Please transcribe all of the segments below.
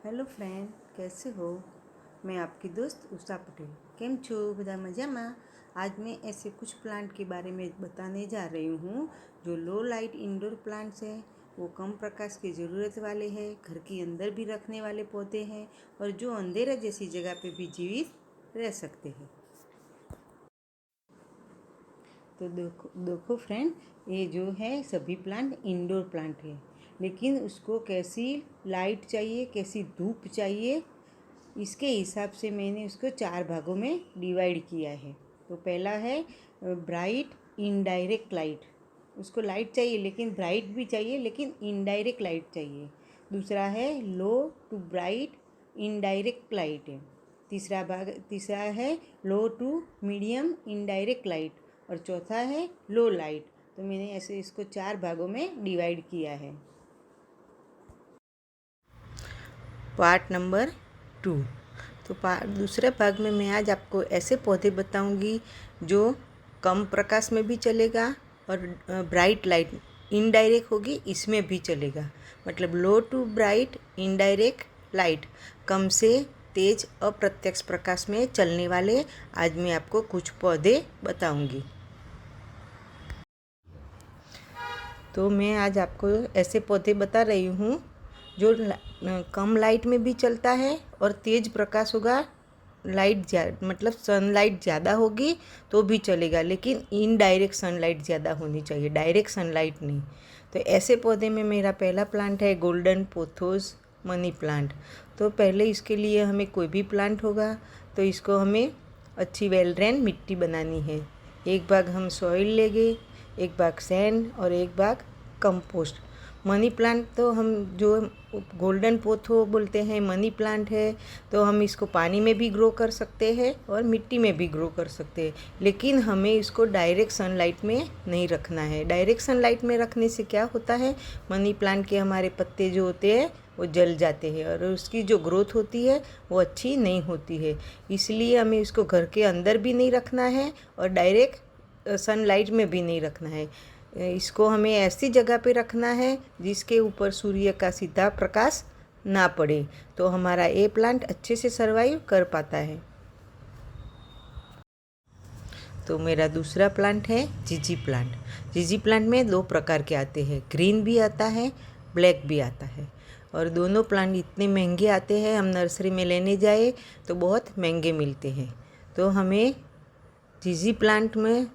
Hello friend, कैसे हो। मैं आपकी दोस्त उषा पटेल। केम छो બધા મજામાં। आज मैं ऐसे कुछ प्लांट के बारे में बताने जा रही हूँ जो लो लाइट इंडोर प्लांट्स हैं। वो कम प्रकाश की ज़रूरत वाले हैं, घर के अंदर भी रखने वाले पौधे हैं और जो अंधेरा जैसी जगह पे भी जीवित रह सकते हैं। तो देखो फ्रेंड, ये जो है सभी प्लांट इंडोर प्लांट है, लेकिन उसको कैसी लाइट चाहिए, कैसी धूप चाहिए, इसके हिसाब से मैंने उसको 4 भागों में डिवाइड किया है। तो पहला है ब्राइट इनडायरेक्ट लाइट। उसको लाइट चाहिए लेकिन ब्राइट भी चाहिए, लेकिन इनडायरेक्ट लाइट चाहिए। दूसरा है लो टू ब्राइट इनडायरेक्ट लाइट है। तीसरा है लो टू मीडियम इनडायरेक्ट लाइट और चौथा है लो लाइट। तो मैंने ऐसे इसको 4 भागों में डिवाइड किया है। Part number 2। तो दूसरे भाग में मैं आज आपको ऐसे पौधे बताऊंगी जो कम प्रकाश में भी चलेगा और ब्राइट लाइट इनडायरेक्ट होगी इसमें भी चलेगा। मतलब लो टू ब्राइट इनडायरेक्ट लाइट, कम से तेज अप्रत्यक्ष प्रकाश में चलने वाले आज मैं आपको कुछ पौधे बताऊंगी। तो मैं आज आपको ऐसे पौधे बता रही हूँ जो कम लाइट में भी चलता है और तेज़ प्रकाश होगा, मतलब सनलाइट ज़्यादा होगी तो भी चलेगा, लेकिन इनडायरेक्ट सनलाइट ज़्यादा होनी चाहिए, डायरेक्ट सनलाइट नहीं। तो ऐसे पौधे में मेरा पहला प्लांट है गोल्डन पोथोस मनी प्लांट। तो पहले इसके लिए हमें कोई भी प्लांट होगा तो इसको हमें अच्छी वेल ड्रेन मिट्टी बनानी है। एक भाग हम सॉइल लेंगे, एक भाग सैंड और एक भाग कंपोस्ट। मनी प्लांट तो हम जो गोल्डन पोथो बोलते हैं मनी प्लांट है, तो हम इसको पानी में भी ग्रो कर सकते हैं और मिट्टी में भी ग्रो कर सकते हैं, लेकिन हमें इसको डायरेक्ट सनलाइट में नहीं रखना है। डायरेक्ट सनलाइट में रखने से क्या होता है, मनी प्लांट के हमारे पत्ते जो होते हैं वो जल जाते हैं और उसकी जो ग्रोथ होती है वो अच्छी नहीं होती है। इसलिए हमें इसको घर के अंदर भी नहीं रखना है और डायरेक्ट सनलाइट में भी नहीं रखना है। इसको हमें ऐसी जगह पे रखना है जिसके ऊपर सूर्य का सीधा प्रकाश ना पड़े, तो हमारा ये प्लांट अच्छे से सर्वाइव कर पाता है। तो मेरा दूसरा प्लांट है जीजी प्लांट। जीजी प्लांट में 2 प्रकार के आते हैं, ग्रीन भी आता है, ब्लैक भी आता है। और दोनों प्लांट इतने महंगे आते हैं, हम नर्सरी में लेने जाए तो बहुत महंगे मिलते हैं। तो हमें जीजी प्लांट में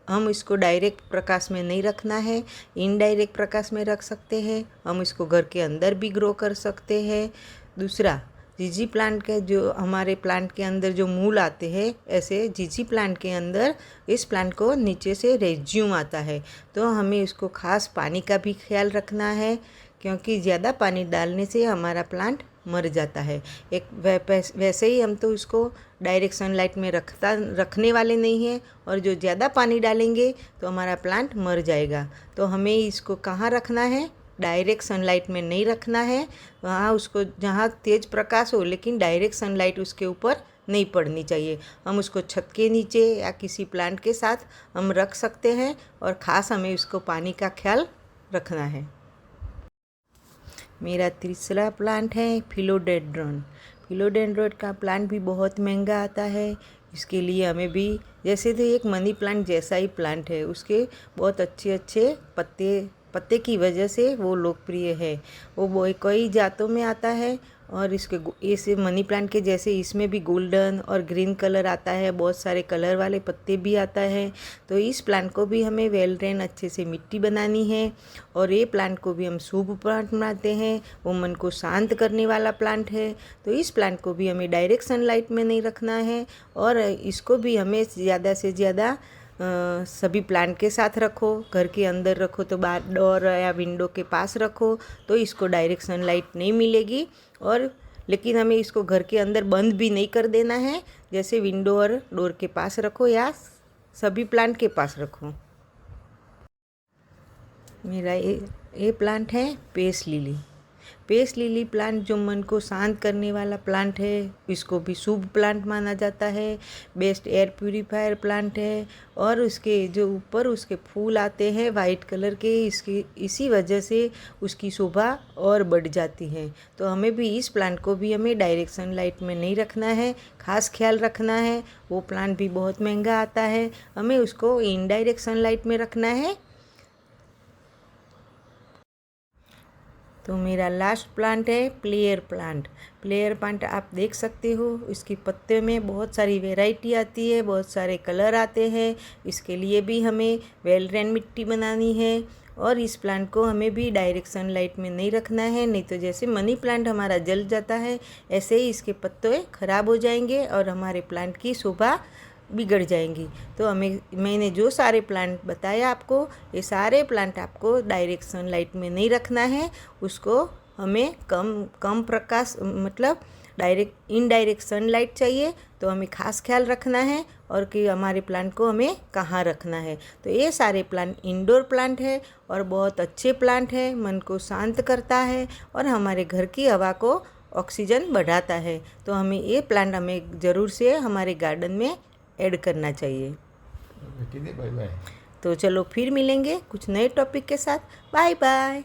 हम इसको डायरेक्ट प्रकाश में नहीं रखना है, इनडायरेक्ट प्रकाश में रख सकते हैं। हम इसको घर के अंदर भी ग्रो कर सकते हैं। दूसरा, जीजी प्लांट के जो हमारे प्लांट के अंदर जो मूल आते हैं, ऐसे जीजी प्लांट के अंदर इस प्लांट को नीचे से रेज्यूम आता है, तो हमें इसको खास पानी का भी ख्याल रखना है, क्योंकि ज़्यादा पानी डालने से हमारा प्लांट मर जाता है। वैसे ही हम तो इसको डायरेक्ट सनलाइट में रखने वाले नहीं हैं, और जो ज़्यादा पानी डालेंगे तो हमारा प्लांट मर जाएगा। तो हमें इसको कहाँ रखना है, डायरेक्ट सनलाइट में नहीं रखना है। वहाँ उसको जहाँ तेज़ प्रकाश हो लेकिन डायरेक्ट सनलाइट उसके ऊपर नहीं पड़नी चाहिए। हम उसको छत के नीचे या किसी प्लांट के साथ हम रख सकते हैं, और ख़ास हमें उसको पानी का ख्याल रखना है। मेरा तीसरा प्लांट है फिलोडेंड्रॉन। फिलोडेंड्रॉन का प्लांट भी बहुत महंगा आता है। इसके लिए हमें भी, जैसे तो एक मनी प्लांट जैसा ही प्लांट है, उसके बहुत अच्छे अच्छे पत्ते की वजह से वो लोकप्रिय है। वो कई जातों में आता है, और इस मनी प्लांट के जैसे इसमें भी गोल्डन और ग्रीन कलर आता है, बहुत सारे कलर वाले पत्ते भी आता है। तो इस प्लांट को भी हमें वेल ड्रेन अच्छे से मिट्टी बनानी है, और ये प्लांट को भी हम शुभ प्लांट मानते हैं। वो मन को शांत करने वाला प्लांट है। तो इस प्लांट को भी हमें डायरेक्ट सनलाइट में नहीं रखना है, और इसको भी हमें ज़्यादा से ज़्यादा सभी प्लांट के साथ रखो। घर के अंदर रखो तो बाहर डोर या विंडो के पास रखो, तो इसको डायरेक्ट सनलाइट नहीं मिलेगी। और लेकिन हमें इसको घर के अंदर बंद भी नहीं कर देना है, जैसे विंडो और डोर के पास रखो या सभी प्लांट के पास रखो। मेरा ये प्लांट है peace lily. Peace lily plant जो मन को शांत करने वाला प्लांट है, इसको भी शुभ प्लांट माना जाता है। बेस्ट एयर प्यूरीफायर प्लांट है और उसके जो ऊपर उसके फूल आते हैं वाइट कलर के, इसी वजह से उसकी शोभा और बढ़ जाती है। तो हमें भी इस प्लांट को भी हमें डायरेक्ट सनलाइट में नहीं रखना है, खास ख्याल रखना है। वो प्लांट भी बहुत महंगा आता है, हमें उसको इनडायरेक्ट सनलाइट में रखना है। तो मेरा लास्ट प्लांट है प्लेयर प्लांट। प्लेयर प्लांट आप देख सकते हो, इसकी पत्ते में बहुत सारी वैरायटी आती है, बहुत सारे कलर आते हैं। इसके लिए भी हमें वेल ड्रेन मिट्टी बनानी है और इस प्लांट को हमें भी डायरेक्ट सनलाइट में नहीं रखना है, नहीं तो जैसे मनी प्लांट हमारा जल जाता है ऐसे ही इसके पत्ते खराब हो जाएंगे और हमारे प्लांट की शोभा बिगड़ जाएंगी। तो मैंने जो सारे प्लांट बताया आपको, ये सारे प्लांट आपको डायरेक्ट सनलाइट में नहीं रखना है, उसको हमें कम प्रकाश मतलब इनडायरेक्ट सनलाइट चाहिए। तो हमें खास ख्याल रखना है और कि हमारे प्लांट को हमें कहाँ रखना है। तो ये सारे प्लांट इंडोर प्लांट है और बहुत अच्छे प्लांट है, मन को शांत करता है और हमारे घर की हवा को ऑक्सीजन बढ़ाता है। तो ये प्लांट हमें ज़रूर से हमारे गार्डन में ऐड करना चाहिए। Bye bye. तो चलो फिर मिलेंगे कुछ नए टॉपिक के साथ। Bye bye.